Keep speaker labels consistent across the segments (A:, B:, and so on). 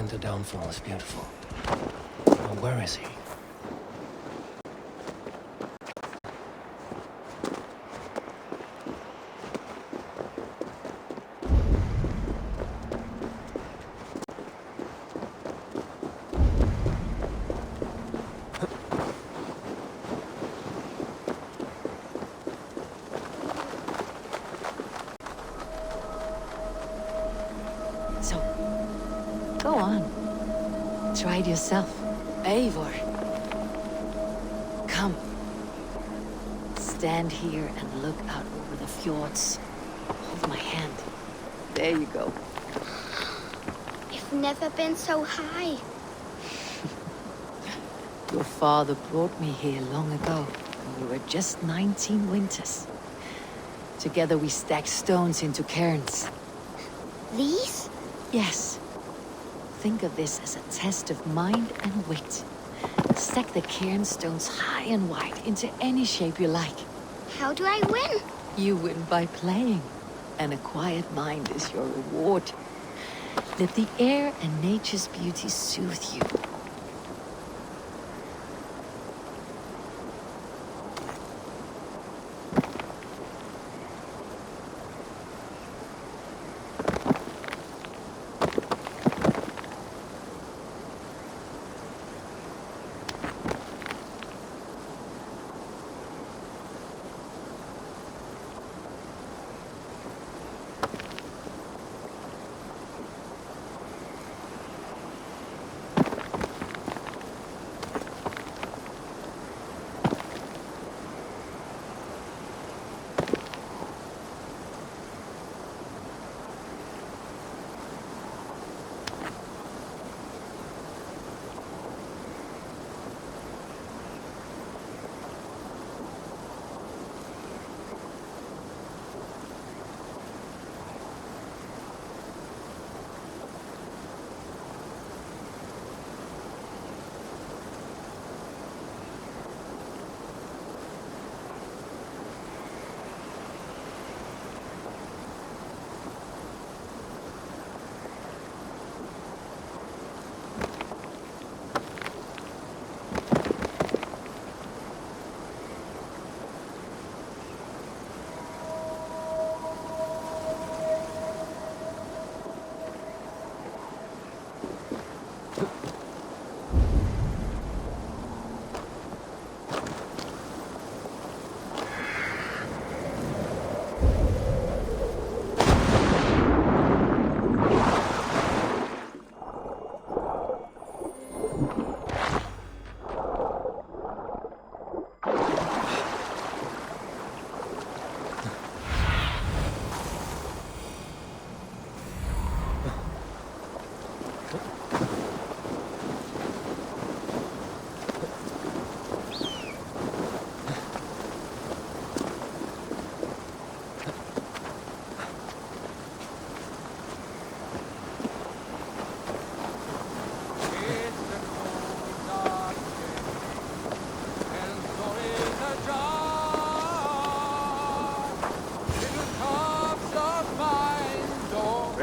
A: The downfall is beautiful. Now, where is he?
B: So, go on. Try it yourself. Eivor. Come. Stand here and look out over the fjords. Hold my hand. There you go.
C: I've never been so high.
B: Your father brought me here long ago, when we were just 19 winters. Together we stacked stones into cairns.
C: These?
B: Yes. Think of this as a test of mind and wit. Stack the cairn stones high and wide into any shape you like.
C: How do I win?
B: You win by playing. And a quiet mind is your reward. Let the air and nature's beauty soothe you.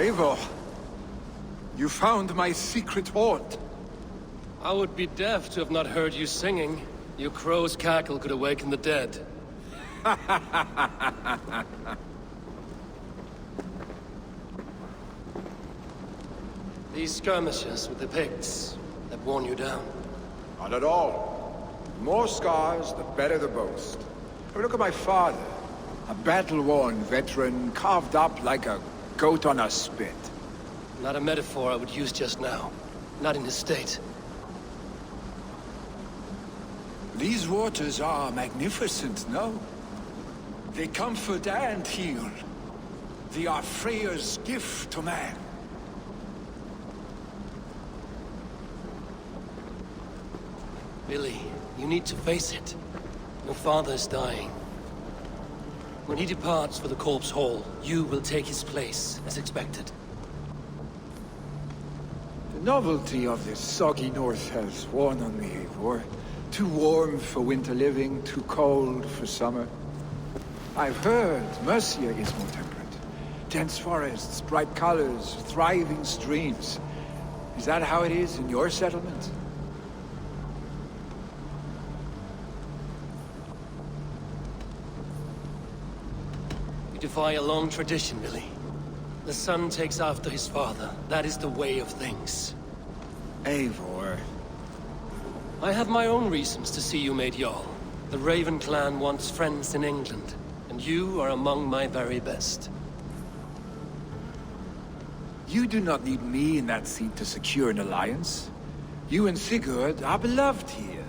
D: Eivor, you found my secret haunt.
A: I would be deaf to have not heard you singing. Your crow's cackle could awaken the dead. These skirmishes with the Picts that worn you down.
D: Not at all. The more scars, the better the boast. I mean, look at my father. A battle-worn veteran, carved up like a goat on a spit.
A: Not a metaphor I would use just now. Not in his state.
D: These waters are magnificent, no? They comfort and heal. They are Freya's gift to man.
A: Billy, you need to face it. Your father is dying. When he departs for the Corpse Hall, you will take his place, as expected.
D: The novelty of this soggy north has worn on me, Eivor. Too warm for winter living, too cold for summer. I've heard Mercia is more temperate. Dense forests, bright colors, thriving streams. Is that how it is in your settlement?
A: You defy a long tradition, Billy. The son takes after his father. That is the way of things.
D: Eivor.
A: I have my own reasons to see you made Jarl. The Raven clan wants friends in England, and you are among my very best.
D: You do not need me in that seat to secure an alliance. You and Sigurd are beloved here.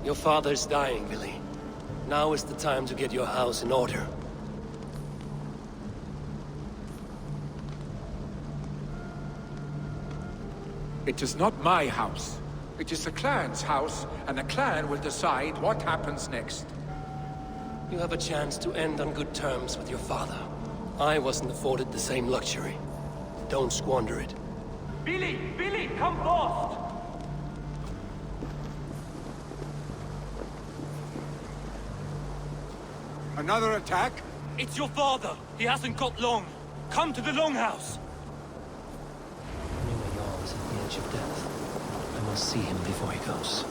A: Your father is dying, Billy. Now is the time to get your house in order.
D: It is not my house. It is the clan's house, and the clan will decide what happens next.
A: You have a chance to end on good terms with your father. I wasn't afforded the same luxury. Don't squander it.
E: Billy! Billy, come forth!
D: Another attack?
E: It's your father! He hasn't got long! Come to the Longhouse!
A: Knowing Jarl is at the edge of death. I must see him before he goes.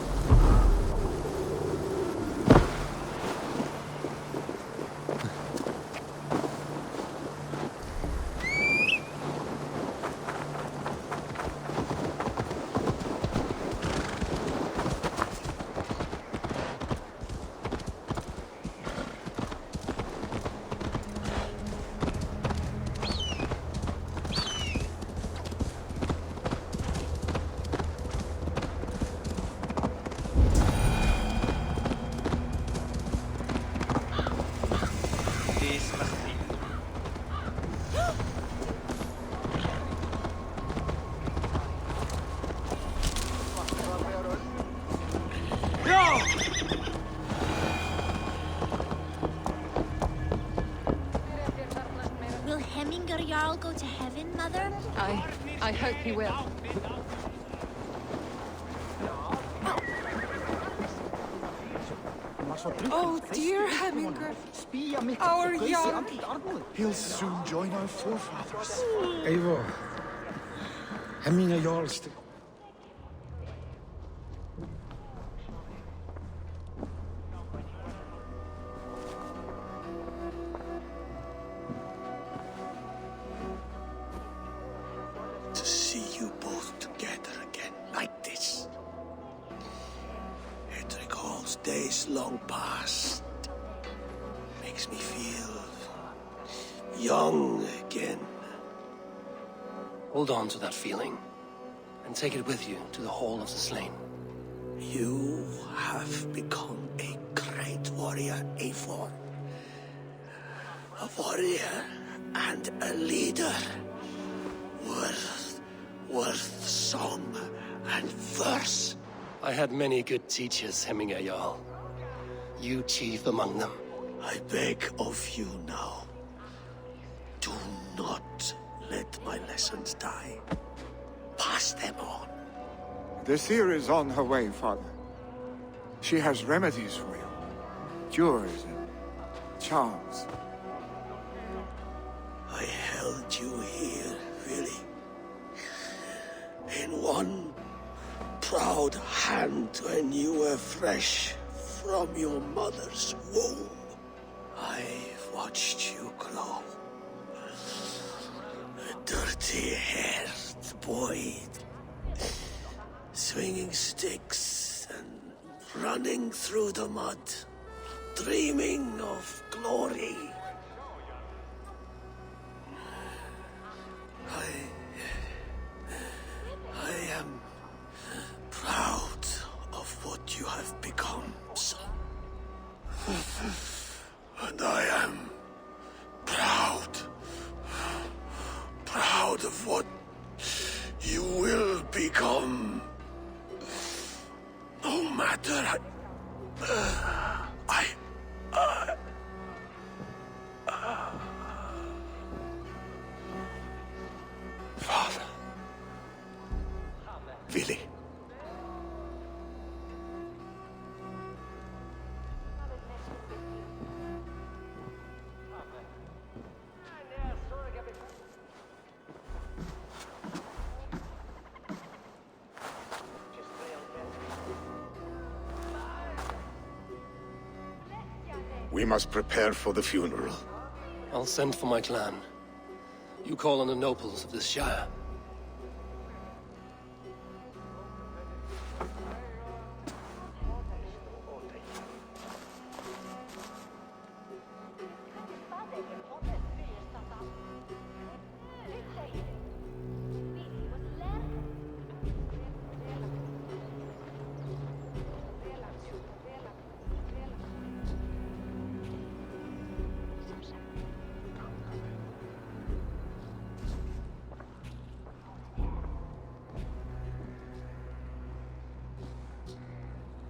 C: Will Hemminger Jarl go to heaven, Mother?
B: I hope he will.
F: Oh, dear Hemminger. Our young...
G: He'll soon join our forefathers. Eivor. Hemminger Jarlst. To see you both together again like this. It recalls days long past. Makes me feel young again.
A: Hold on to that feeling, and take it with you to the Hall of the Slain.
G: You have become a great warrior, Eivor. A warrior and a leader. Worth song and verse.
A: I had many good teachers, Hemminger Jarl. You chief among them.
G: I beg of you now. Do not let my lessons die. Pass them on.
D: The seer is on her way, Father. She has remedies for you. Cures and charms.
G: held you here, really. In one proud hand when you were fresh from your mother's womb. I've watched you grow. A dirty-haired boy, swinging sticks and running through the mud, dreaming of glory. I am proud of what you have become, son. And I am proud of what you will become. No matter Father. Really?
H: We must prepare for the funeral.
A: I'll send for my clan. You call on the nobles of this shire.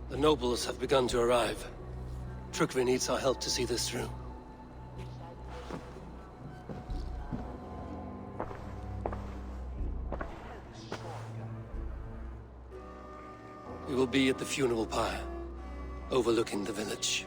A: The nobles have begun to arrive. Trukvi needs our help to see this through. We will be at the funeral pyre, overlooking the village.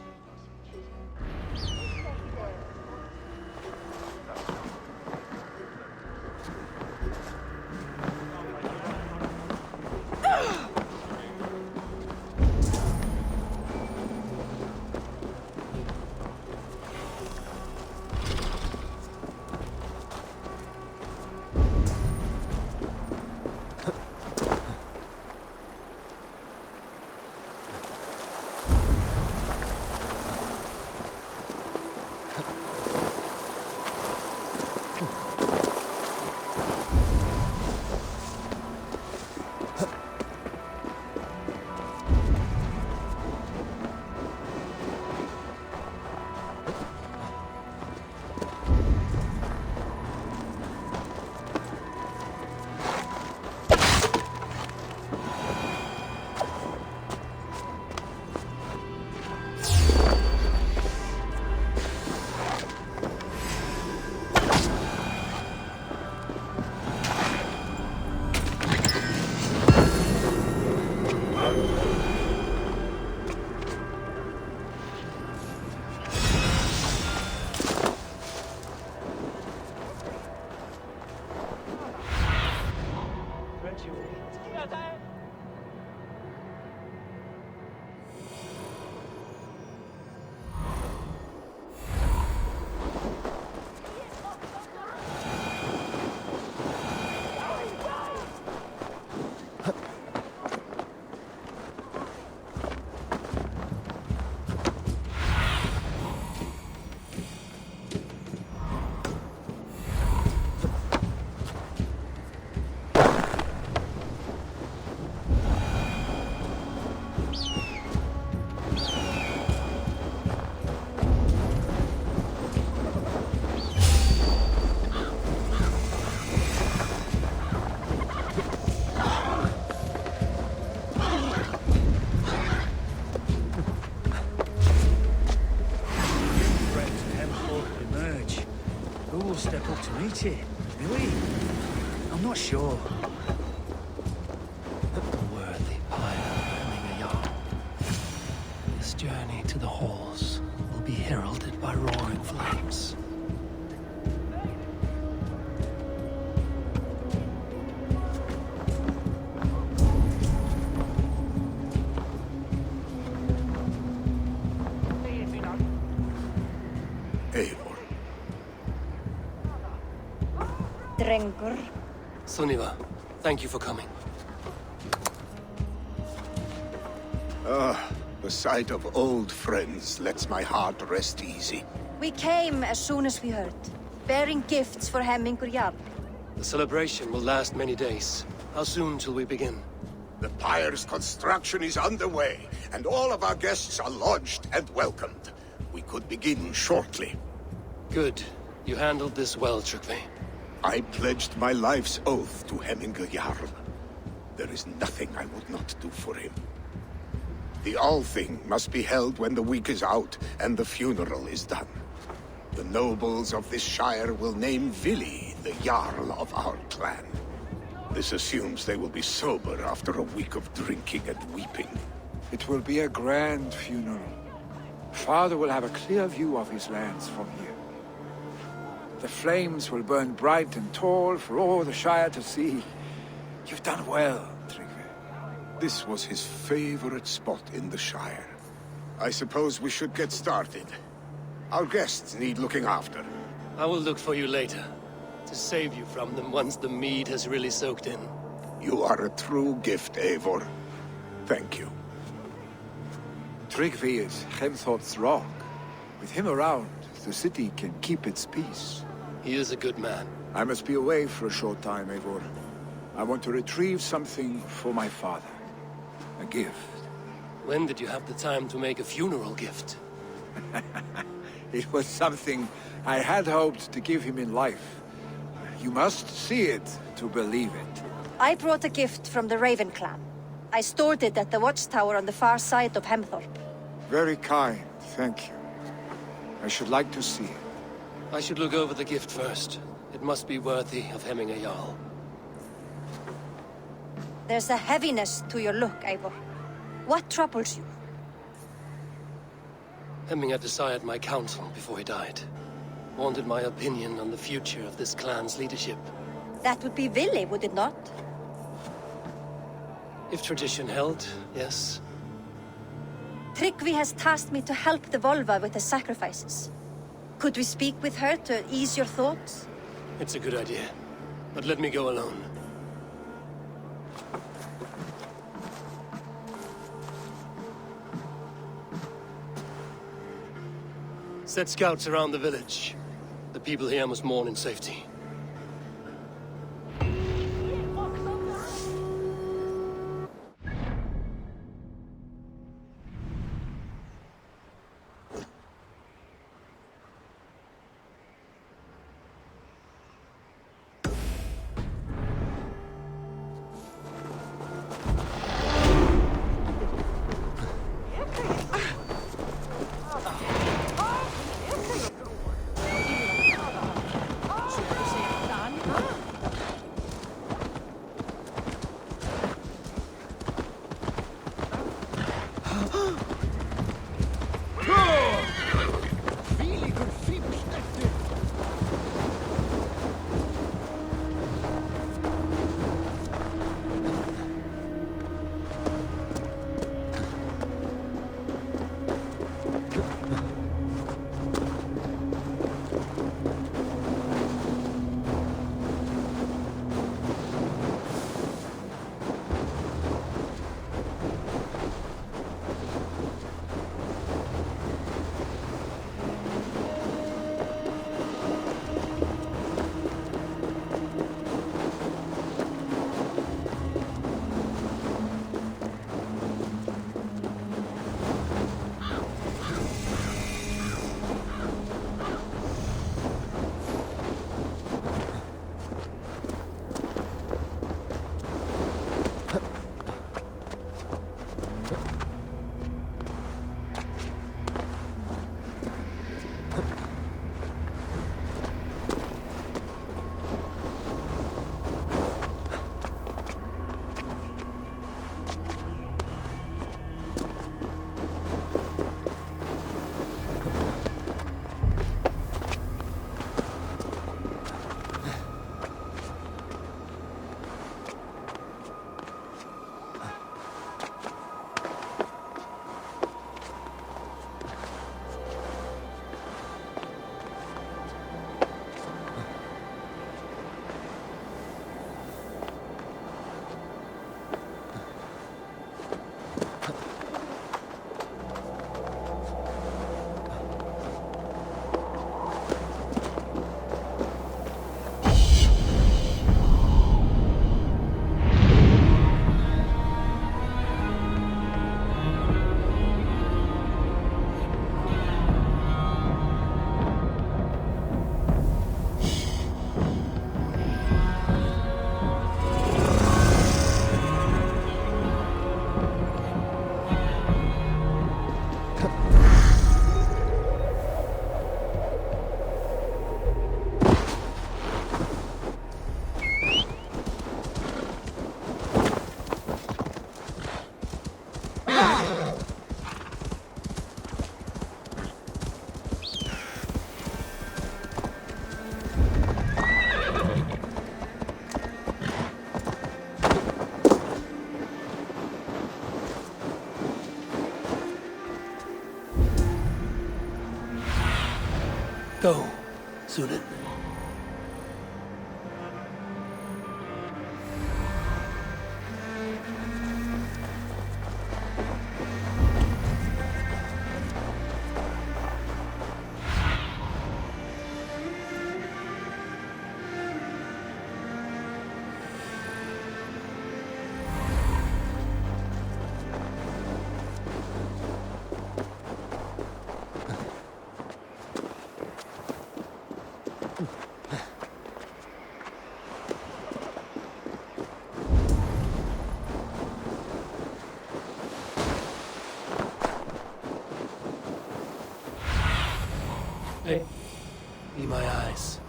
I: Step up to meet it. Really? I'm not sure.
A: The worthy pyre having a yarn. This journey to the halls will be heralded by roaring flames.
H: Eivor.
J: Drengur.
A: Sunniva, thank you for coming.
H: The sight of old friends lets my heart rest easy.
J: We came as soon as we heard, bearing gifts for Hemmingur Jarl.
A: The celebration will last many days. How soon till we begin?
H: The pyre's construction is underway, and all of our guests are lodged and welcomed. We could begin shortly.
A: Good. You handled this well, Tryggvi.
H: I pledged my life's oath to Hemmingur Jarl. There is nothing I would not do for him. The Althing must be held when the week is out and the funeral is done. The nobles of this shire will name Vili the Jarl of our clan. This assumes they will be sober after a week of drinking and weeping.
D: It will be a grand funeral. Father will have a clear view of his lands from here. The flames will burn bright and tall for all the Shire to see. You've done well, Tryggvi.
H: This was his favorite spot in the Shire. I suppose we should get started. Our guests need looking after.
A: I will look for you later, to save you from them once the mead has really soaked in.
H: You are a true gift, Eivor. Thank you.
D: Tryggvi is Hemthorpe's rock. With him around, the city can keep its peace.
A: He is a good man.
D: I must be away for a short time, Eivor. I want to retrieve something for my father. A gift.
A: When did you have the time to make a funeral gift?
D: It was something I had hoped to give him in life. You must see it to believe it.
J: I brought a gift from the Raven clan. I stored it at the watchtower on the far side of Hemthorpe.
D: Very kind, thank you. I should like to see it.
A: I should look over the gift first. It must be worthy of Hemmingur Jarl.
J: There's a heaviness to your look, Eivor. What troubles you?
A: Hemming had desired my counsel before he died. Wanted my opinion on the future of this clan's leadership.
J: That would be Vili, would it not?
A: If tradition held, yes.
J: Tryggvi has tasked me to help the Volva with the sacrifices. Could we speak with her to ease your thoughts?
A: It's a good idea. But let me go alone. Set scouts around the village. The people here must mourn in safety. Go, Sunan. Hey, be my eyes.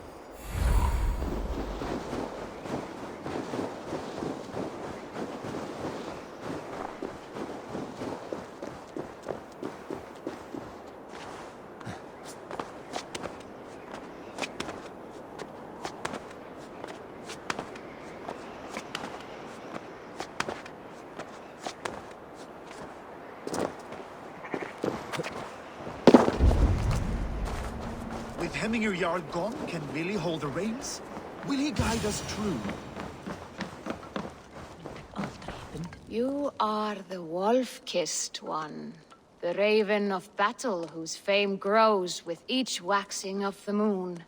I: With Hemminger Jarl gone, can Willie hold the reins? Will he guide us true?
B: You are the wolf-kissed one. The raven of battle whose fame grows with each waxing of the moon.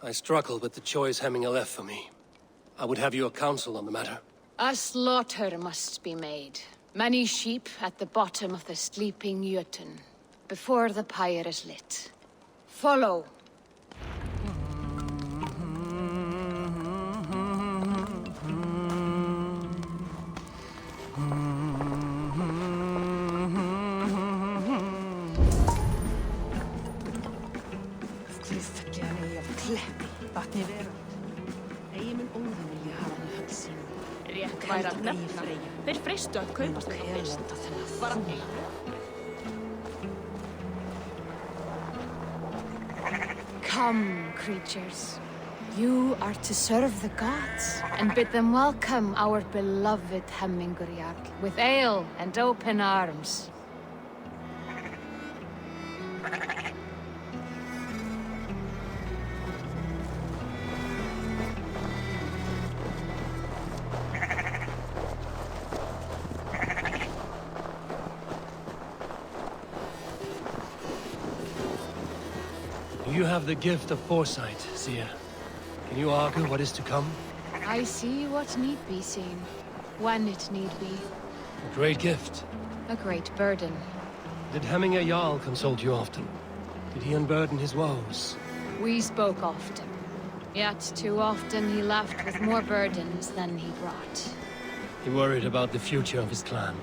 A: I struggle with the choice Hemminger left for me. I would have your counsel on the matter.
B: A slaughter must be made. Many sheep at the bottom of the sleeping Jötun, before the pyre is lit. Follow.
K: Rétt væri að nefna. Þeir freistu að kaupast þetta fyrst.
B: Come, creatures. You are to serve the gods, and bid them welcome our beloved Hemmingerjarl with ale and open arms.
A: You have the gift of foresight, Seer. Can you argue what is to come?
B: I see what need be seen, when it need be.
A: A great gift.
B: A great burden.
A: Did Hemminger Jarl consult you often? Did he unburden his woes?
B: We spoke often. Yet too often he left with more burdens than he brought.
A: He worried about the future of his clan.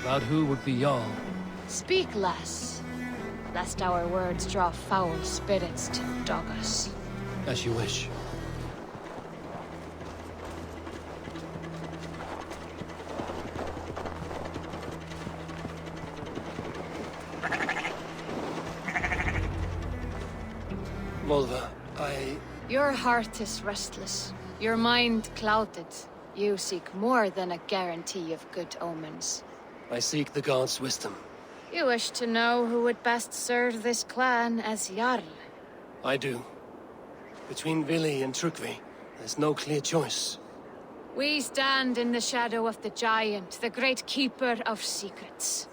A: About who would be Jarl.
B: Speak less, lest our words draw foul spirits to dog us.
A: As you wish. Volva,
B: Your heart is restless. Your mind clouded. You seek more than a guarantee of good omens.
A: I seek the gods' wisdom.
B: You wish to know who would best serve this clan as Jarl.
A: I do. Between Vili and Trukvi, there's no clear choice.
B: We stand in the shadow of the giant, the great keeper of secrets.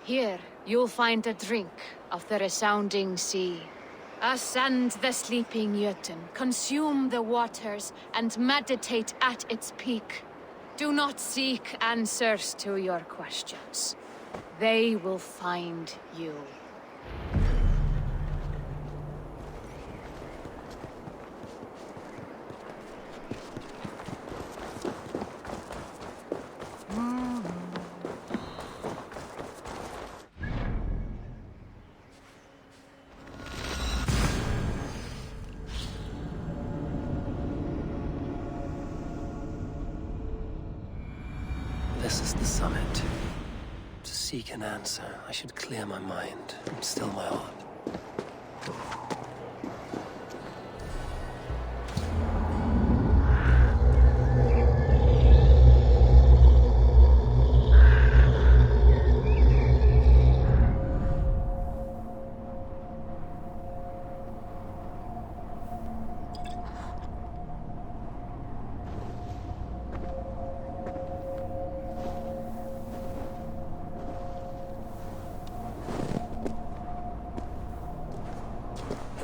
B: Here, you'll find a drink of the resounding sea. Ascend the sleeping Jötun, consume the waters, and meditate at its peak. Do not seek answers to your questions. They will find you.
A: This is the summit. To seek an answer, I should clear my mind and still my heart.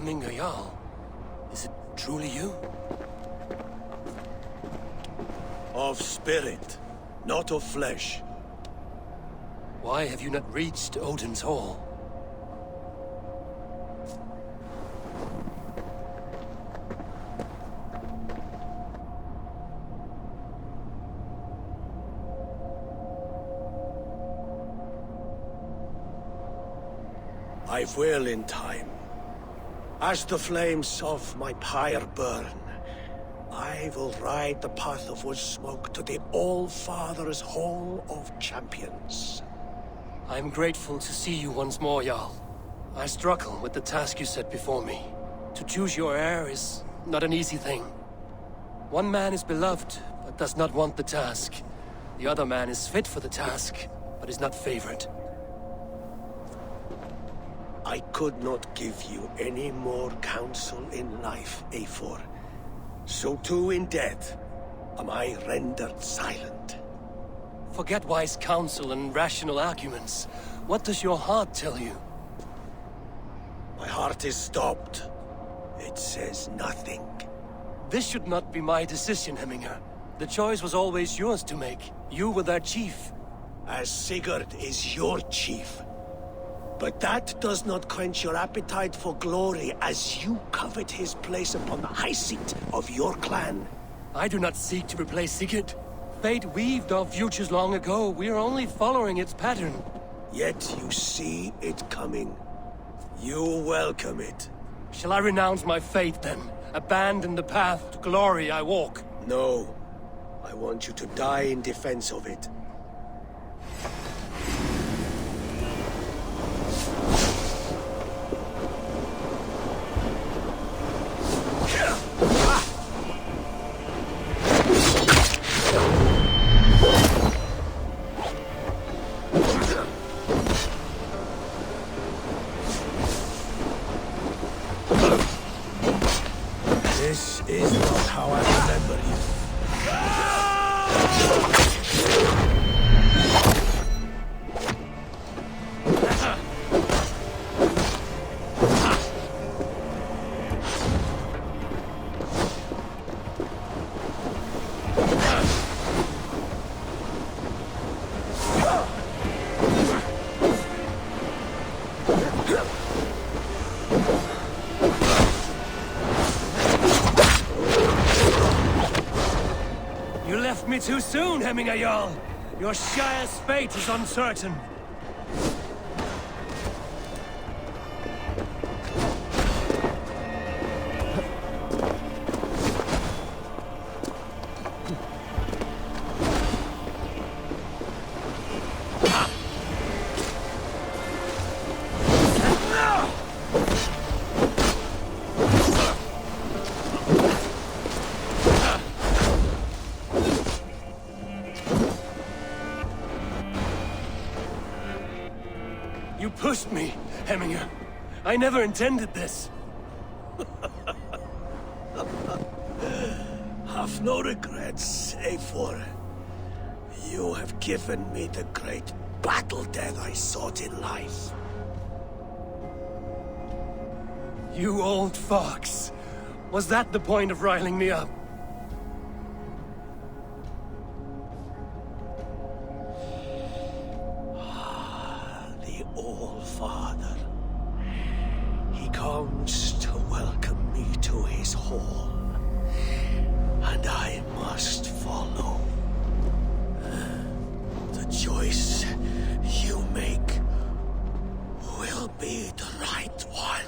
A: Hemminger Jarl, is it truly you?
G: Of spirit, not of flesh.
A: Why have you not reached Odin's Hall?
G: I will in time. As the flames of my pyre burn, I will ride the path of wood smoke to the All-Father's Hall of Champions.
A: I'm grateful to see you once more, Jarl. I struggle with the task you set before me. To choose your heir is not an easy thing. One man is beloved, but does not want the task. The other man is fit for the task, but is not favored.
G: I could not give you any more counsel in life, Eivor. So too in death am I rendered silent.
A: Forget wise counsel and rational arguments. What does your heart tell you?
G: My heart is stopped. It says nothing.
A: This should not be my decision, Hemminger. The choice was always yours to make. You were their chief.
G: As Sigurd is your chief. But that does not quench your appetite for glory as you covet his place upon the high seat of your clan.
A: I do not seek to replace Sigurd. Fate weaved our futures long ago. We are only following its pattern.
G: Yet you see it coming. You welcome it.
A: Shall I renounce my faith then? Abandon the path to glory I walk?
G: No. I want you to die in defense of it. This is not how I remember you.
A: You left me too soon, Hemminger Jarl. Your Shire's fate is uncertain. You pushed me, Hemminger. I never intended this.
G: Have no regrets, Eivor. You have given me the great battle death I sought in life.
A: You old fox. Was that the point of riling me up?
G: The All-Father. He comes to welcome me to his hall. And I must follow. The choice you make will be the right one.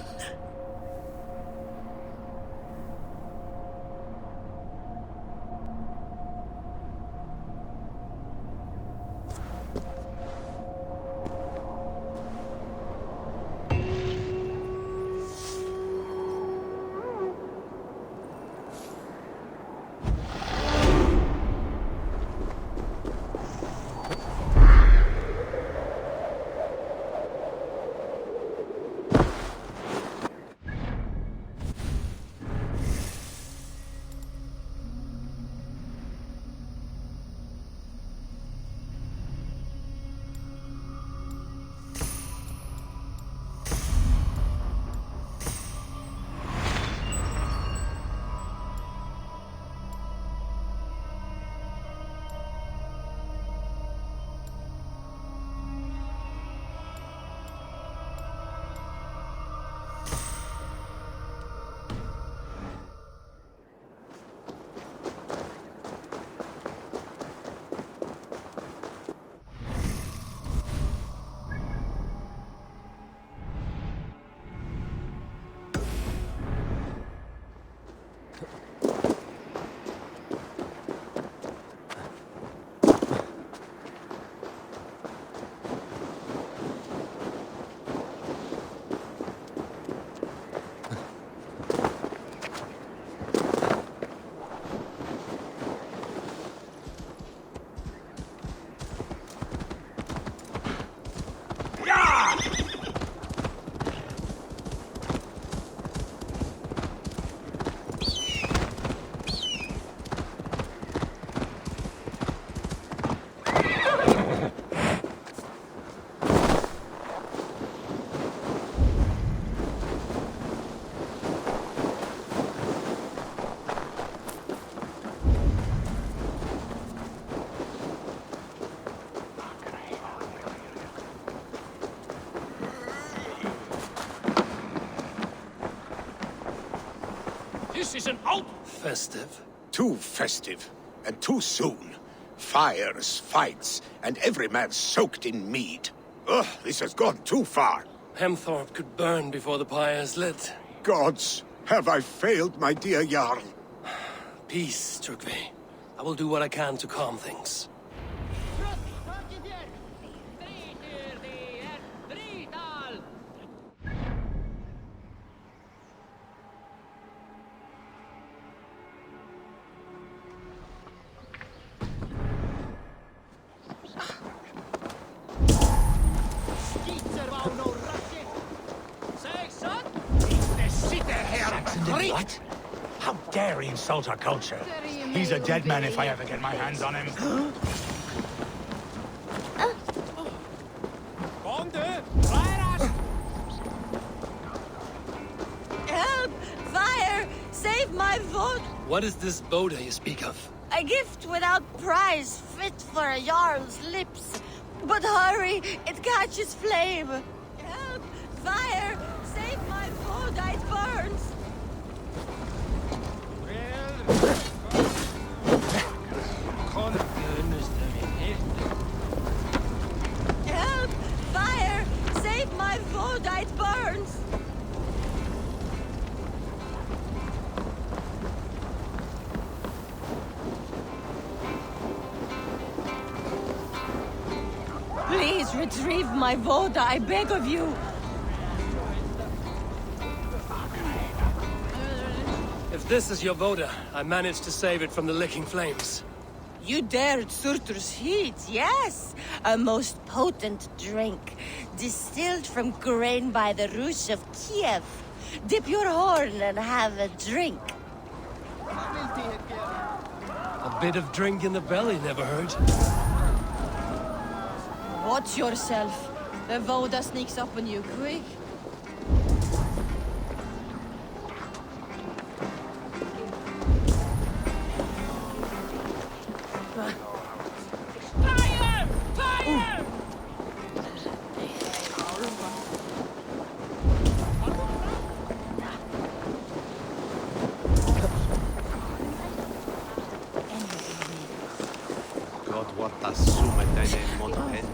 E: This is an out...
A: Festive.
H: Too festive, and too soon. Fires, fights, and every man soaked in mead. Ugh, this has gone too far.
A: Hemthorpe could burn before the pyre is lit.
H: Gods, have I failed my dear Jarl?
A: Peace, Turkve. I will do what I can to calm things.
I: What? How dare he insult our culture? He's a dead man if I ever get my hands on him.
J: Help! Fire! Save my vote!
A: What is this Boda you speak of?
J: A gift without price, fit for a Jarl's lips. But hurry, it catches flame. Help! Fire! Save my vote, it burns! Help! Fire! Save my vote, it burns! Please retrieve my vote, I beg of you!
A: If this is your Voda, I managed to save it from the licking flames.
J: You dared Surtur's heat, yes! A most potent drink, distilled from grain by the Rus of Kiev. Dip your horn and have a drink.
A: A bit of drink in the belly never hurt.
K: Watch yourself. The Voda sneaks up on you quick. Fire! Fire!
L: God, what a summit in Monahen.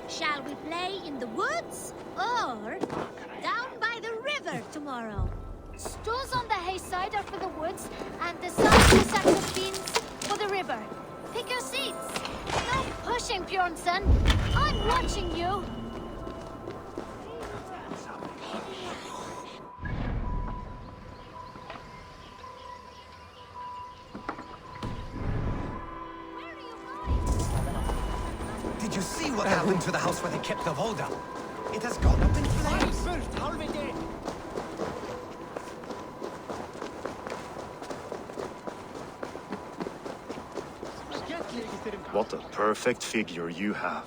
C: Shall we play in the woods or down by the river tomorrow? Stores on the hayside are for the woods, and the side sacks of beans for the river. Pick your seats. No pushing, Bjornsson. I'm watching you.
M: Did you see what happened to the house where they kept the Volga? It has gone up in flames.
N: What a perfect figure you have.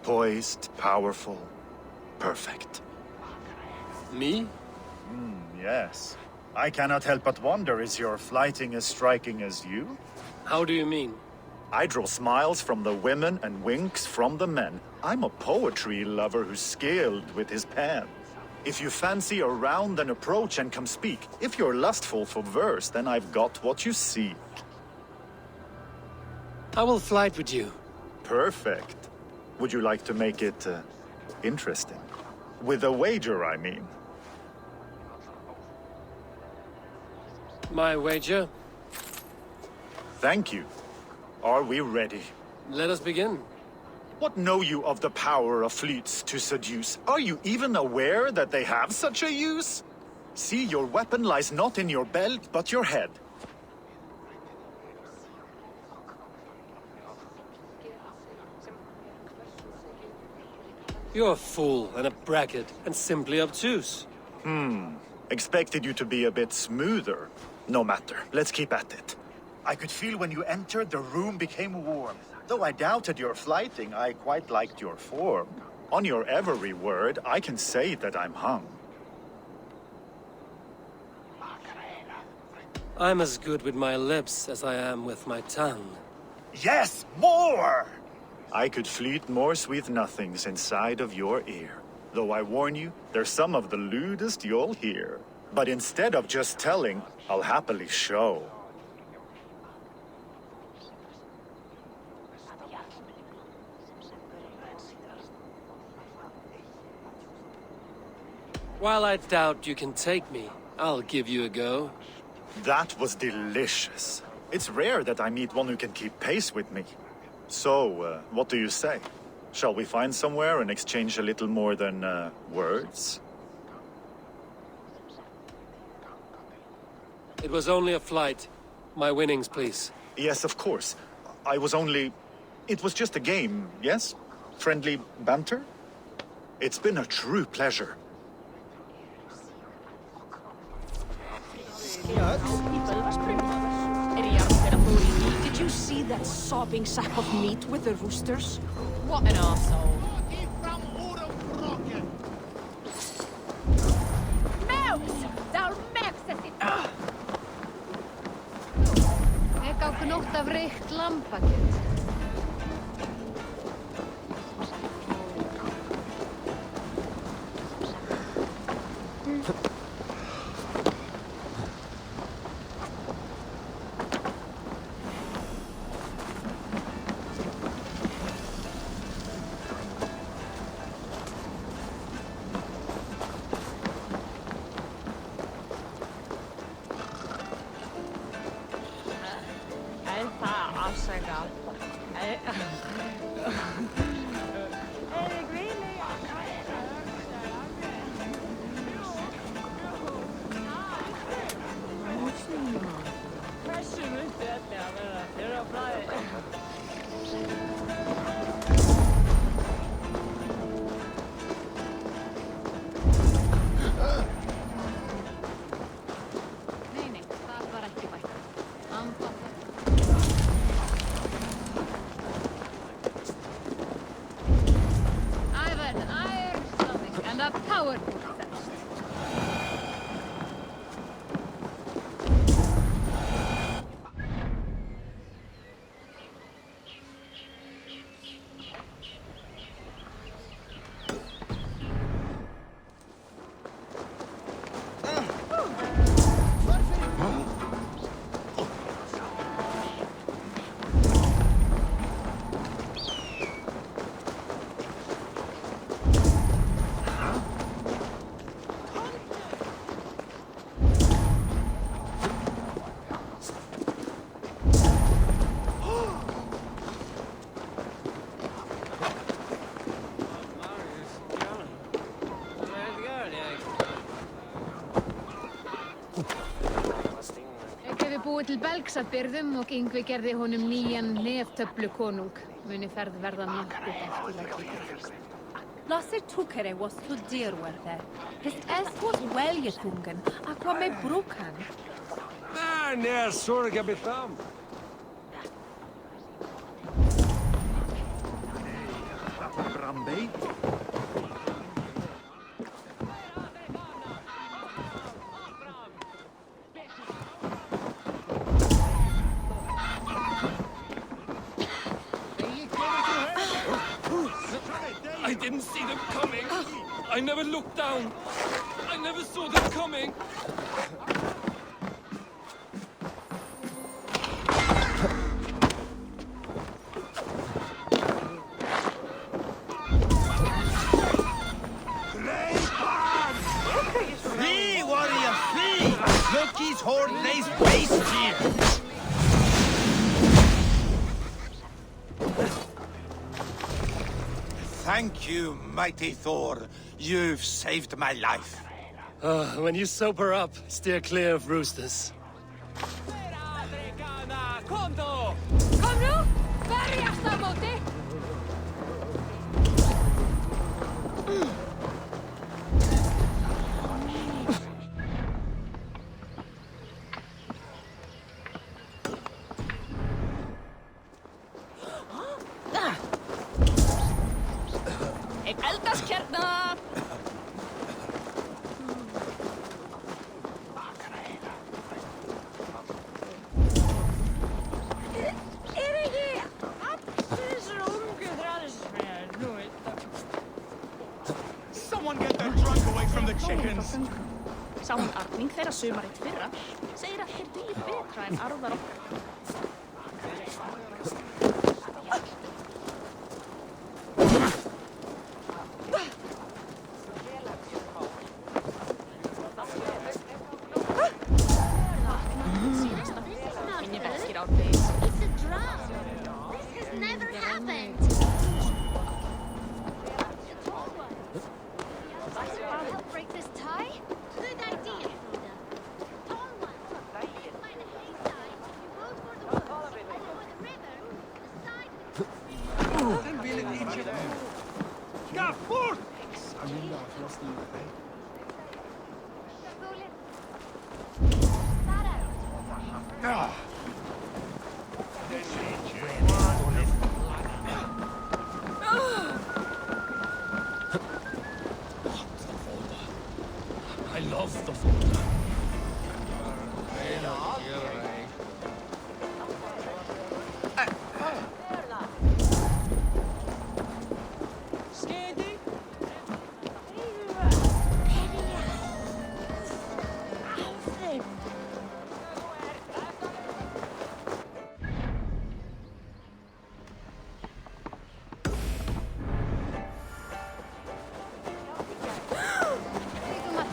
N: Poised, powerful, perfect.
A: Me?
N: Yes. I cannot help but wonder, is your flighting as striking as you?
A: How do you mean?
N: I draw smiles from the women and winks from the men. I'm a poetry lover who's skilled with his pen. If you fancy a round, then approach and come speak. If you're lustful for verse, then I've got what you seek.
A: I will flight with you.
N: Perfect. Would you like to make it interesting? With a wager, I mean.
A: My wager?
N: Thank you. Are we ready?
A: Let us begin.
N: What know you of the power of flutes to seduce? Are you even aware that they have such a use? See, your weapon lies not in your belt, but your head.
A: You're a fool and a braggart and simply obtuse.
N: Expected you to be a bit smoother. No matter, let's keep at it. I could feel when you entered, the room became warm. Though I doubted your flighting, I quite liked your form. On your every word, I can say that I'm hung.
A: I'm as good with my lips as I am with my tongue.
N: Yes, more! I could fleet more sweet nothings inside of your ear. Though I warn you, they're some of the lewdest you'll hear. But instead of just telling, I'll happily show.
A: While I doubt you can take me, I'll give you a go.
N: That was delicious. It's rare that I meet one who can keep pace with me. So, what do you say? Shall we find somewhere and exchange a little more than, words?
A: It was only a flight. My winnings, please.
N: Yes, of course. I was only... It was just a game, yes? Friendly banter? It's been a true pleasure.
K: Did you see that sopping sack of meat with the roosters? What an arsehole.
C: Mouse! Thou mepsast it!
B: Ek á gnótt af reykt lambakjöt. Búið til belgs að byrðum og Yngvi gerði honum nýjan neftöflukonung. Muni ferð verða nokkuð eftir að byggja.
O: Lasser Tukere was to dear were there. His S was well yetungen, aqua me brukan.
P: Ner sorga betam.
N: Rambe?
E: I didn't see them coming. I never looked down. I never saw them coming.
M: toward these beasts here! Thank you, mighty Thor. You've saved my life.
A: When you sober up, steer clear of roosters.
K: Kom nu! Berjast á móti! Ik eldast hérna!
I: Someone get that drunk away from the chickens!
K: Sá hún arning þeirra sumarið fyrra, segir að þeir dugi betra en arðar okkar.
C: It's a drum. This has never happened. Help break this tie? Good idea, Hilda. Tall one. Live by the hayside. You go toward the woods, and toward the river, the side.
P: Ska fort!
E: I love the folder.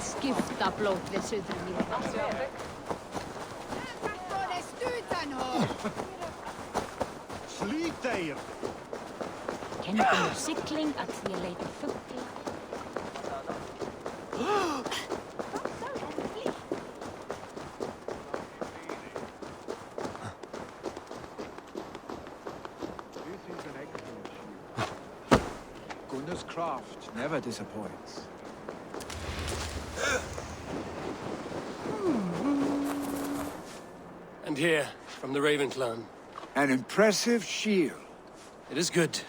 B: Skifta blót við söðrum í
N: Flyt dig!
B: Kenndi mér sigling að því að leita fugla.
D: Gunnar's craft never disappoints.
A: And here, from the Raven clan.
D: An impressive shield.
A: It is good,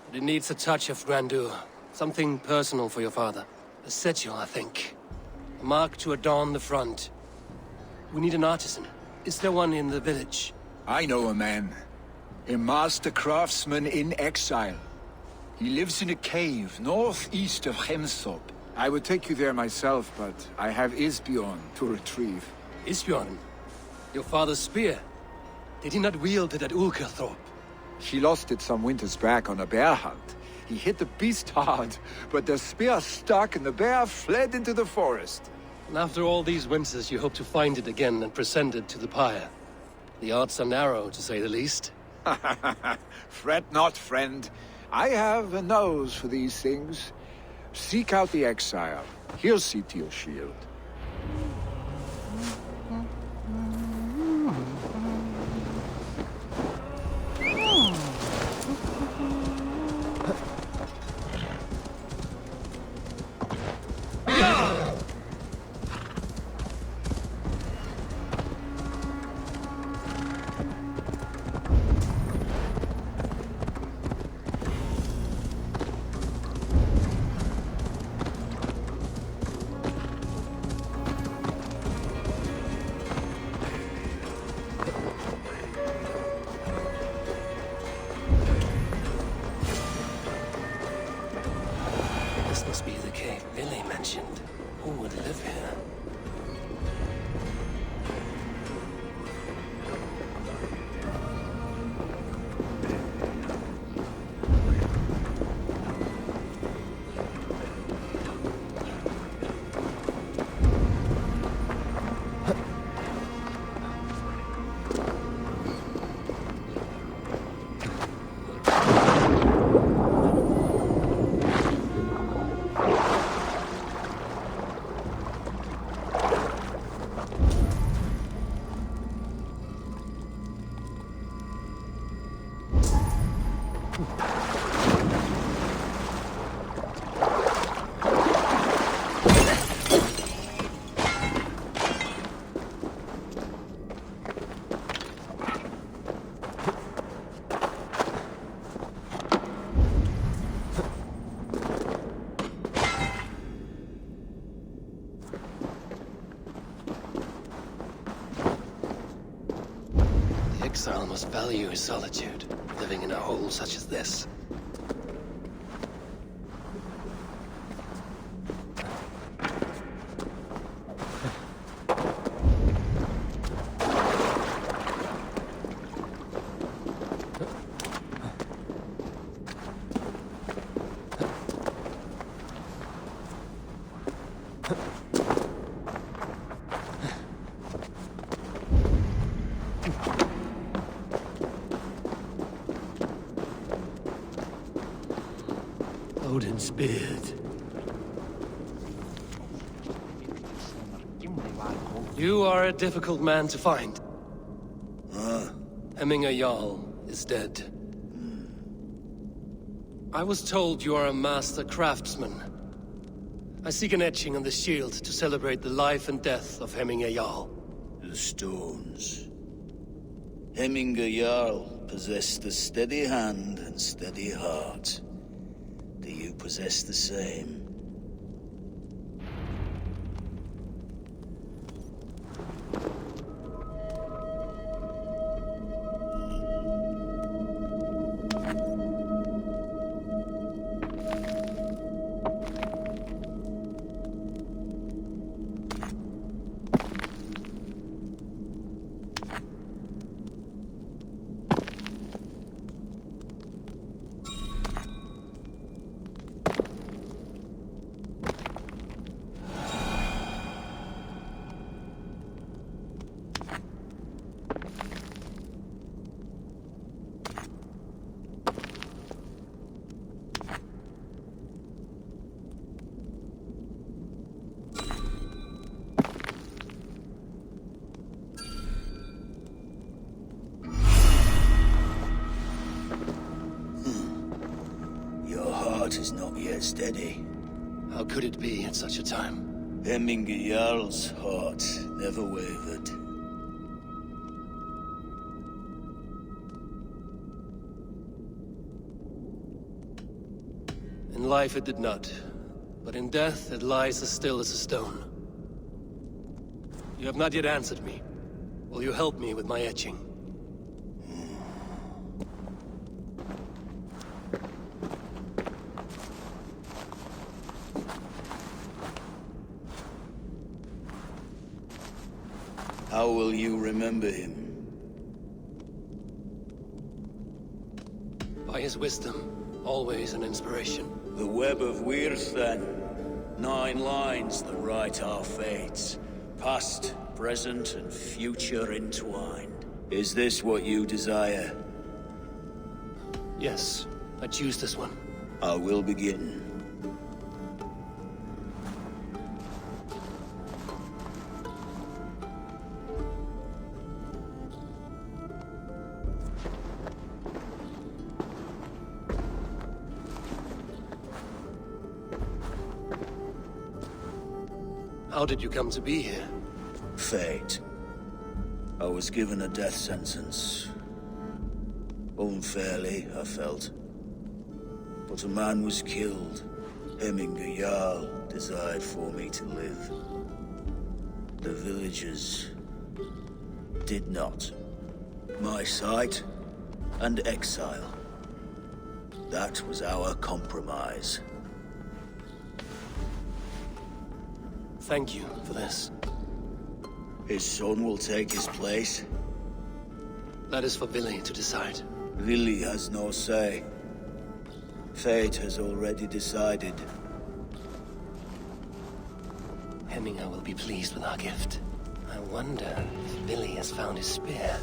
A: but it needs a touch of grandeur. Something personal for your father. A setio, I think. A mark to adorn the front. We need an artisan. Is there one in the village?
D: I know a man. A master craftsman in exile. He lives in a cave northeast of Hemsop. I would take you there myself, but I have Isbjorn to retrieve.
A: Isbjorn? Your father's spear? Did he not wield it at Ulkerthorpe?
D: He lost it some winters back on a bear hunt. He hit the beast hard, but the spear stuck and the bear fled into the forest.
A: And after all these winters, you hope to find it again and present it to the pyre. The odds are narrow, to say the least.
D: Fret not, friend. I have a nose for these things. Seek out the exile. He'll see to your shield.
A: The exile must value his solitude, living in a hole such as this. Odin's beard. You are a difficult man to find. Hemminger Jarl is dead. I was told you are a master craftsman. I seek an etching on the shield to celebrate the life and death of Hemminger Jarl.
Q: The stones. Hemminger Jarl possessed a steady hand and steady heart. Do you possess the same? Is not yet steady.
A: How could it be at such a time?
Q: Hemminger Jarl's heart never wavered.
A: In life it did not, but in death it lies as still as a stone. You have not yet answered me. Will you help me with my etching?
Q: How will you remember him?
A: By his wisdom, always an inspiration.
Q: The web of Wirth, then. 9 lines that write our fates. Past, present, and future entwined. Is this what you desire?
A: Yes, I choose this one.
Q: I will begin.
A: How did you come to be here?
Q: Fate. I was given a death sentence. Unfairly, I felt. But a man was killed. Hemminger Jarl desired for me to live. The villagers did not. My sight and exile. That was our compromise.
A: Thank you for this.
Q: His son will take his place.
A: That is for Vili to decide.
Q: Vili has no say. Fate has already decided.
A: Hemminger will be pleased with our gift. I wonder if Vili has found his spear.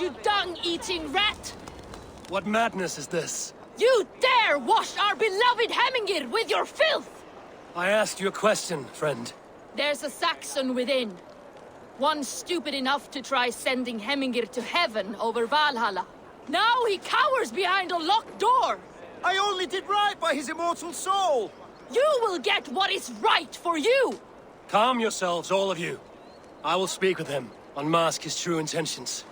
K: you dung-eating rat!
A: What madness is this?
K: You dare wash our beloved Hemingir with your filth!
A: I asked you a question, friend.
K: There's a Saxon within. One stupid enough to try sending Hemingir to heaven over Valhalla. Now he cowers behind a locked door!
R: I only did right by his immortal soul!
K: You will get what is right for you!
A: Calm yourselves, all of you. I will speak with him, unmask his true intentions.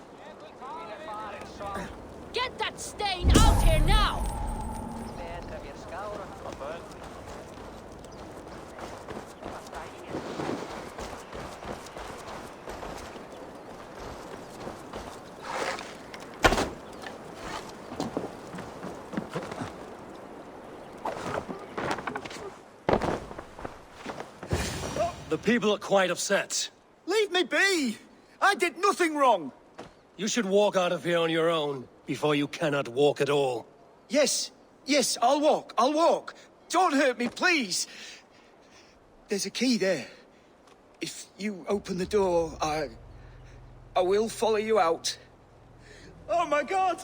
K: Get that stain out here now!
A: The people are quite upset.
R: Leave me be! I did nothing wrong!
A: You should walk out of here on your own, before you cannot walk at all.
R: Yes, yes, I'll walk, I'll walk. Don't hurt me, please! There's a key there. If you open the door, I will follow you out. Oh my god!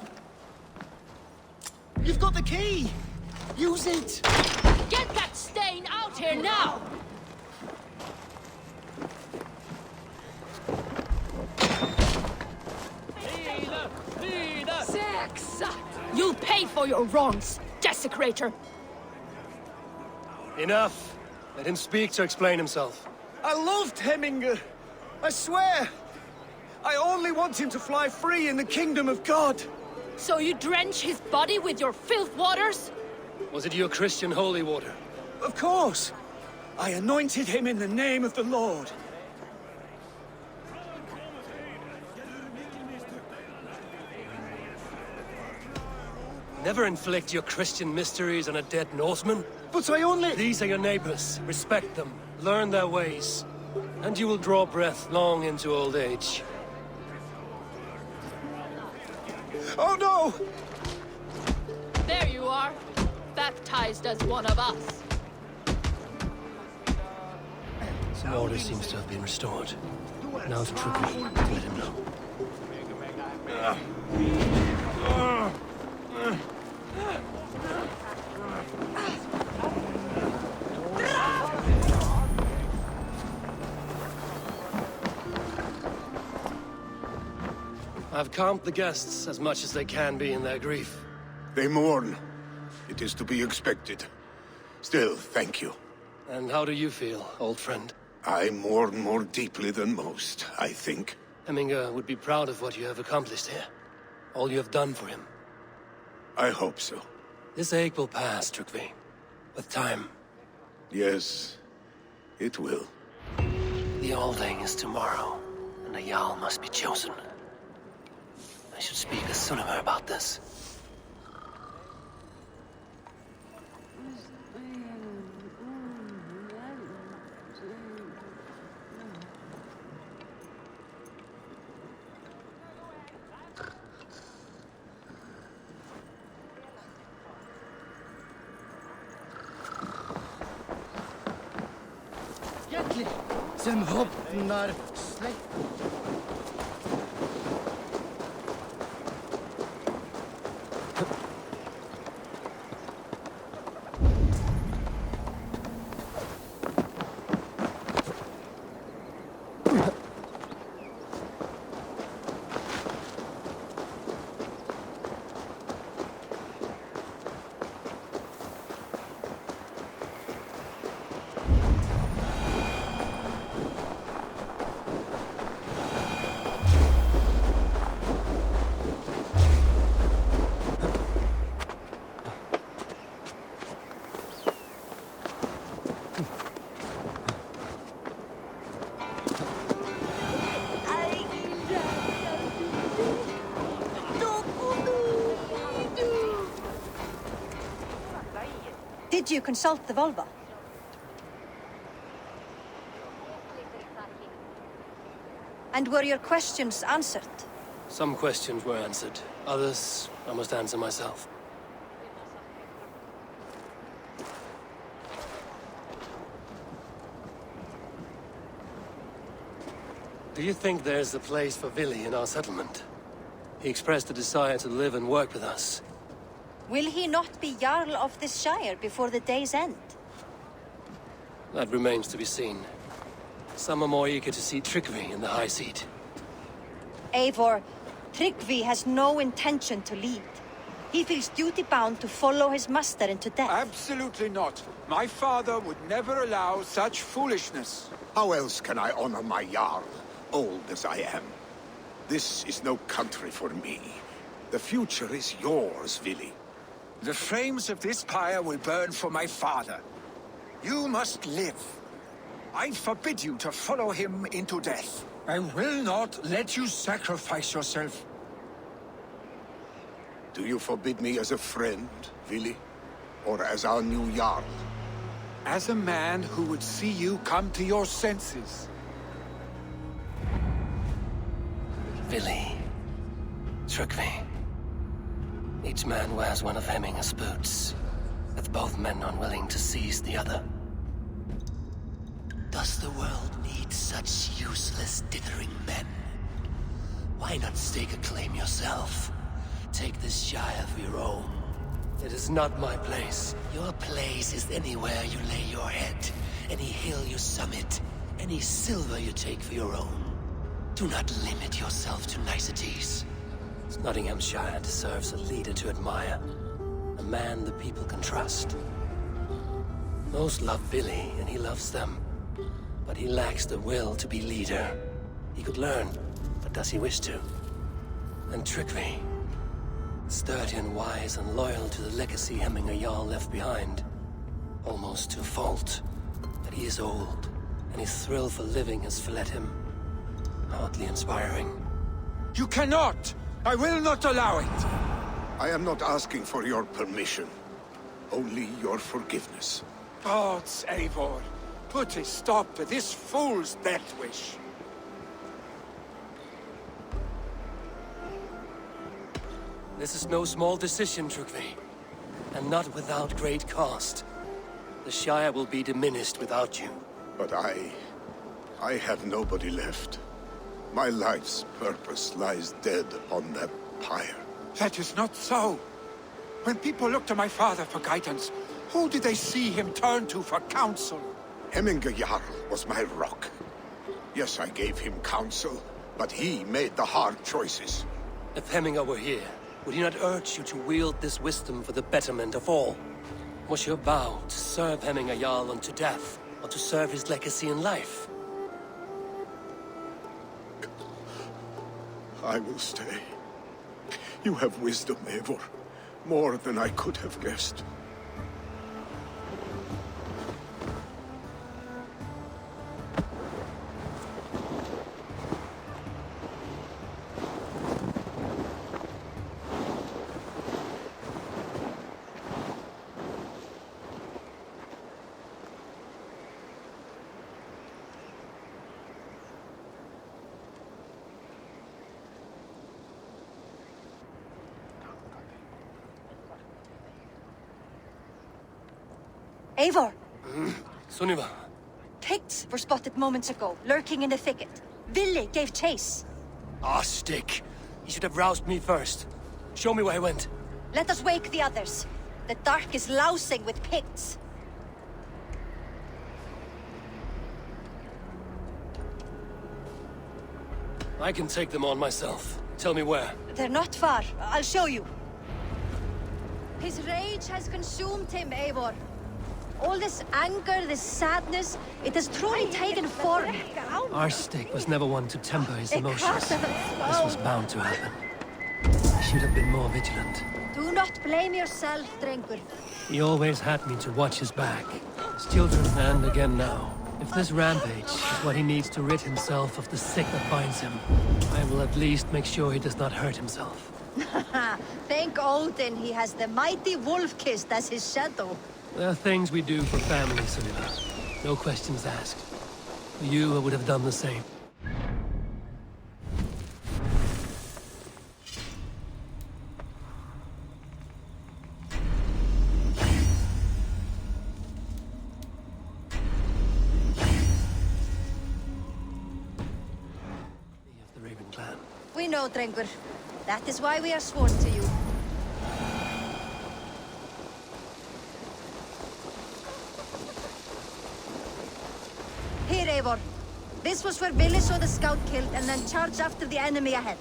R: You've got the key! Use it!
K: Get that stain out here now! You'll pay for your wrongs, desecrator!
A: Enough! Let him speak to explain himself.
R: I loved Hemingr. I swear. I only want him to fly free in the kingdom of God.
K: So you drench his body with your filth waters?
A: Was it your Christian holy water?
R: Of course. I anointed him in the name of the Lord.
A: Never inflict your Christian mysteries on a dead Norseman.
R: But I only...
A: These are your neighbors. Respect them. Learn their ways. And you will draw breath long into old age.
R: Oh no!
K: There you are. Baptized as one of us.
A: Some order seems to have been restored. Now it's tricky to let him know. I've calmed the guests as much as they can be in their grief.
H: They mourn. It is to be expected. Still, thank you.
A: And how do you feel, old friend?
H: I mourn more deeply than most, I think.
A: Hemingr would be proud of what you have accomplished here. All you have done for him.
H: I hope so.
A: This ache will pass, Trygve. With time.
H: Yes, it will.
A: The Alding is tomorrow, and a Jarl must be chosen. I should speak to Sunnema about this.
R: Sem hopnar släkt.
S: Did you consult the Volva? And were your questions answered?
A: Some questions were answered. Others, I must answer myself. Do you think there's a place for Vili in our settlement? He expressed a desire to live and work with us.
S: Will he not be Jarl of this Shire before the day's end?
A: That remains to be seen. Some are more eager to see Tryggvi in the high seat.
S: Eivor, Tryggvi has no intention to lead. He feels duty-bound to follow his master into death.
D: Absolutely not. My father would never allow such foolishness.
H: How else can I honor my Jarl, old as I am? This is no country for me. The future is yours, Vili.
D: The flames of this pyre will burn for my father. You must live. I forbid you to follow him into death. I will not let you sacrifice yourself.
H: Do you forbid me as a friend, Vili? Or as our new Jarl?
D: As a man who would see you come to your senses.
A: Vili. Tryggvi. Each man wears one of Hemminger's boots, with both men unwilling to seize the other.
G: Does the world need such useless, dithering men? Why not stake a claim yourself? Take this Shire for your own.
A: It is not my place.
G: Your place is anywhere you lay your head, any hill you summit, any silver you take for your own. Do not limit yourself to niceties.
A: Nottinghamshire deserves a leader to admire. A man the people can trust. Most love Billy, and he loves them. But he lacks the will to be leader. He could learn, but does he wish to? And Tryggvi. Sturdy and wise and loyal to the legacy Hemminger Jarl left behind. Almost to a fault. But he is old, and his thrill for living has fled him. Hardly inspiring.
D: You cannot! I will not allow it!
H: I am not asking for your permission. Only your forgiveness.
D: Gods, Eivor, put a stop to this fool's death wish.
A: This is no small decision, Tryggvi. And not without great cost. The Shire will be diminished without you.
H: But I have nobody left. My life's purpose lies dead upon that pyre.
D: That is not so. When people look to my father for guidance, who did they see him turn to for counsel?
H: Hemminger Jarl was my rock. Yes, I gave him counsel, but he made the hard choices.
A: If Hemminger were here, would he not urge you to wield this wisdom for the betterment of all? Was your vow to serve Hemminger Jarl unto death, or to serve his legacy in life?
H: I will stay. You have wisdom, Eivor. More than I could have guessed.
S: Eivor!
A: Sunniva!
S: Picts were spotted moments ago, lurking in the thicket. Vili gave chase.
A: Ah, stick! He should have roused me first. Show me where he went.
S: Let us wake the others. The dark is lousing with Picts.
A: I can take them on myself. Tell me where.
S: They're not far. I'll show you. His rage has consumed him, Eivor. All this anger, this sadness, it has truly taken form.
A: Our stick was never one to temper his emotions. This was bound to happen. I should have been more vigilant.
S: Do not blame yourself, Drengur.
A: He always had me to watch his back. His children, and again now. If this rampage is what he needs to rid himself of the sick that binds him, I will at least make sure he does not hurt himself.
S: Thank Odin he has the mighty Wolf-Kissed as his shadow.
A: There are things we do for family, Sunniva. No questions asked. For you, I would have done the same.
S: We know, Drengur. That is why we are sworn to you. Here, Eivor. This was where Billy saw the scout killed and then charged after the enemy ahead.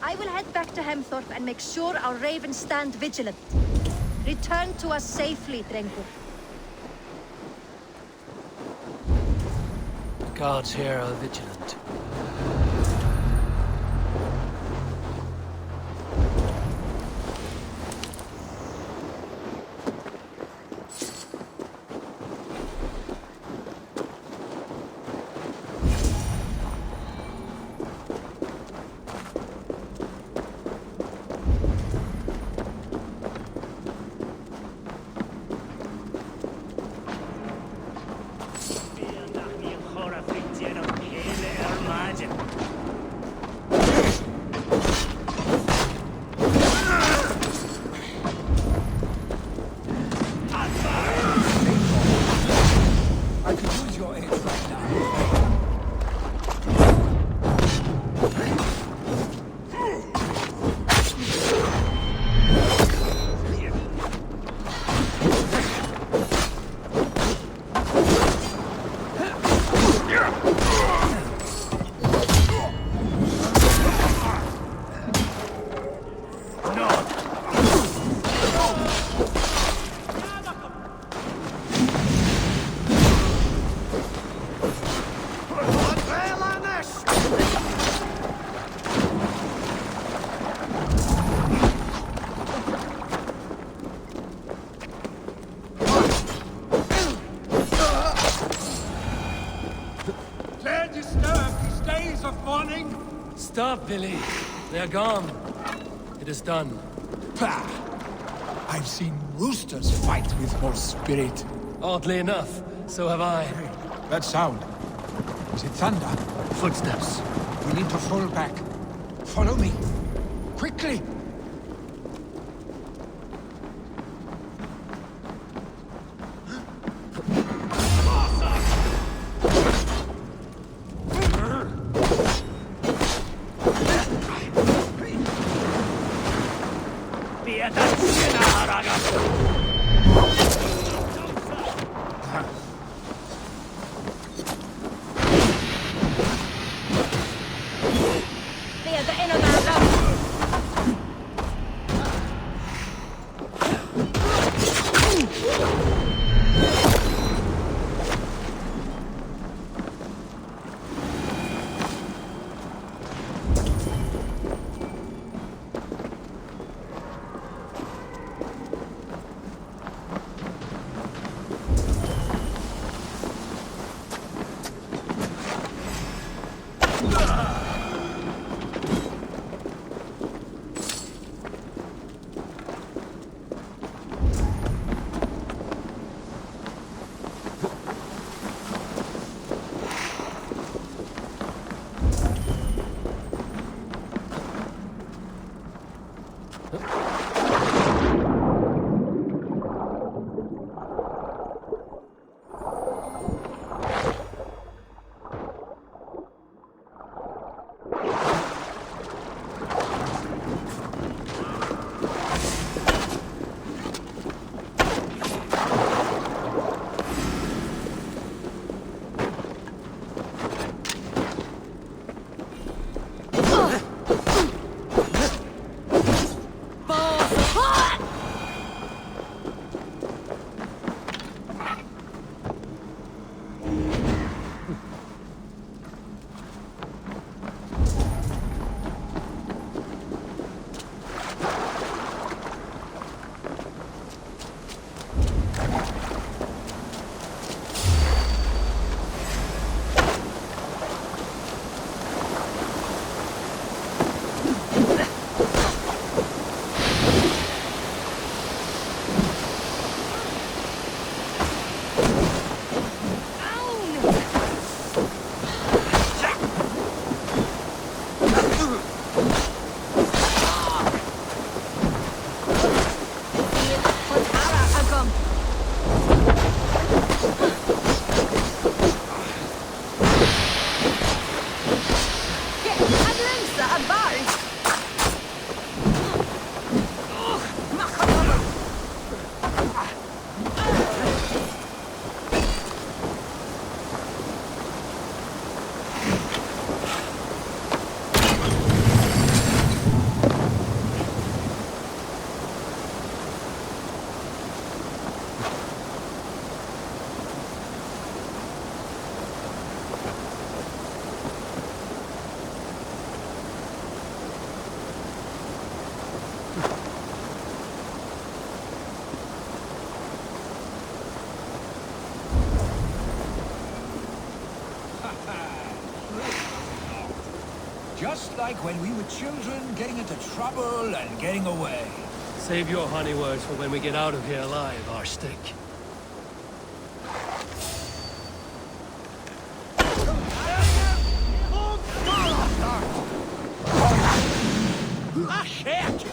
S: I will head back to Hemthorpe and make sure our ravens stand vigilant. Return to us safely, Drengur.
A: The guards here are vigilant. Stop, Billy. They're gone. It is done.
D: Pah! I've seen roosters fight with more spirit.
A: Oddly enough, so have I.
D: That sound. Is it thunder?
A: Footsteps.
D: We need to fall back. Follow me. Quickly!
I: like when we were children, getting into trouble and getting away.
A: Save your honey words for when we get out of here alive, Arstick.
I: Ah, shit!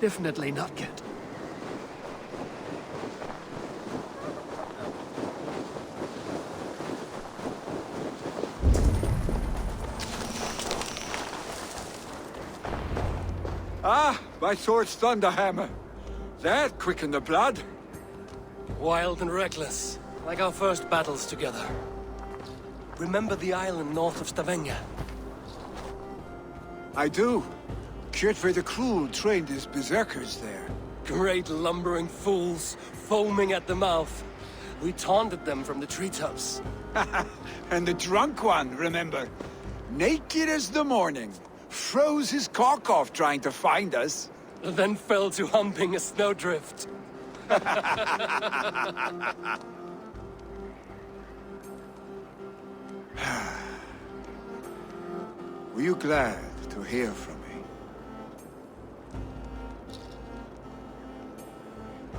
A: Definitely not good.
D: Ah, my sword's thunderhammer. That quickened the blood.
A: Wild and reckless, like our first battles together. Remember the island north of Stavanger?
D: I do. Kjotve the Cruel trained his berserkers there.
A: Great lumbering fools, foaming at the mouth. We taunted them from the treetops.
D: And the drunk one, remember? Naked as the morning. Froze his cock off trying to find us.
A: Then fell to humping a snowdrift.
D: Were you glad to hear from me?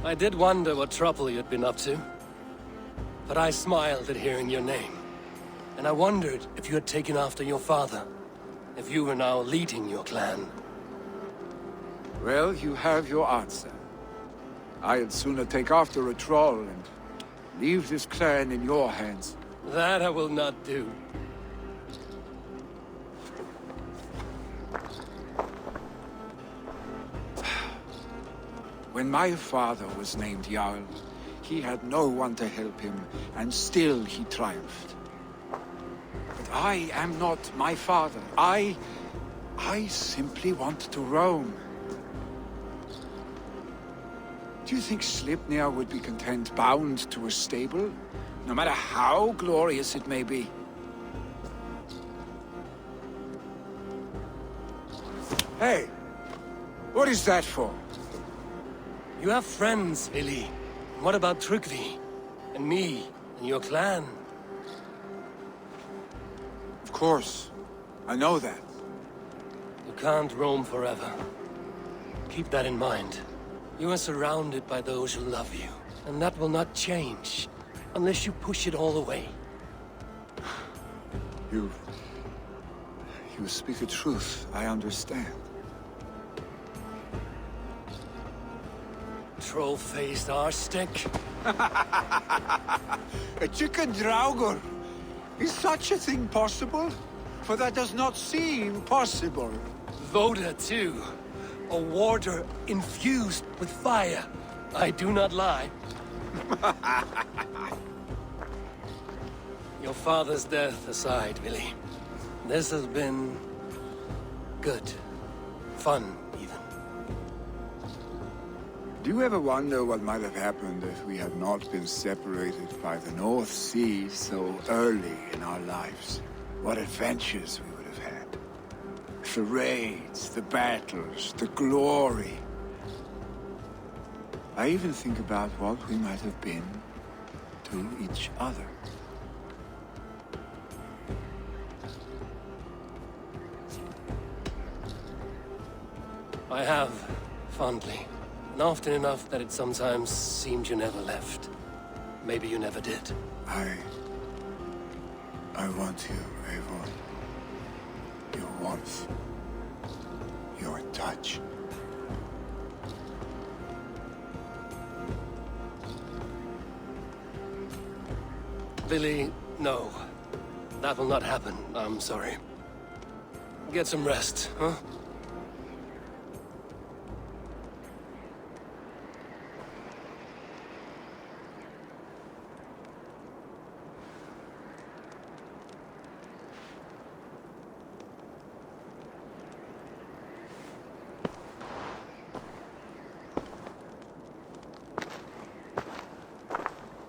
A: I did wonder what trouble you'd been up to. But I smiled at hearing your name. And I wondered if you had taken after your father. If you were now leading your clan.
D: Well, you have your answer. I'd sooner take after a troll and leave this clan in your hands.
A: That I will not do.
D: When my father was named Jarl, he had no one to help him, and still he triumphed. But I am not my father. I simply want to roam. Do you think Sleipnir would be content bound to a stable? No matter how glorious it may be? Hey! What is that for?
A: You have friends, Vili. What about Tryggvi? And me? And your clan?
D: Of course. I know that.
A: You can't roam forever. Keep that in mind. You are surrounded by those who love you. And that will not change. Unless you push it all away.
D: You speak the truth. I understand.
A: Troll-faced Arstick.
D: A chicken Draugr! Is such a thing possible? For that does not seem possible.
A: Voda, too. A warder infused with fire. I do not lie. Your father's death aside, Vili. This has been... good. Fun, even.
D: Do you ever wonder what might have happened if we had not been separated by the North Sea so early in our lives? What adventures we would have had. The raids, the battles, the glory. I even think about what we might have been to each other.
A: I have, fondly. And often enough that it sometimes seemed you never left. Maybe you never did.
D: I want you, Eivor. Your warmth. Your touch.
A: Billy, no. That will not happen. I'm sorry. Get some rest, huh?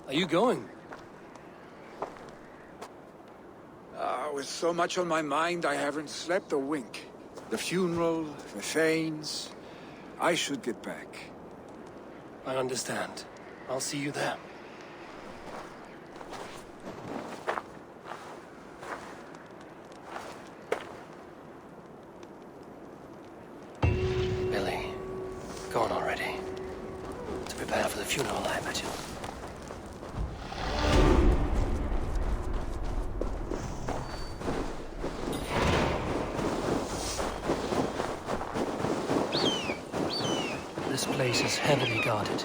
A: Are you going?
D: With so much on my mind, I haven't slept a wink. The funeral, the Thanes. I should get back.
A: I understand. I'll see you there. Billy, go on already. To prepare for the funeral, I imagine. This place is heavily guarded.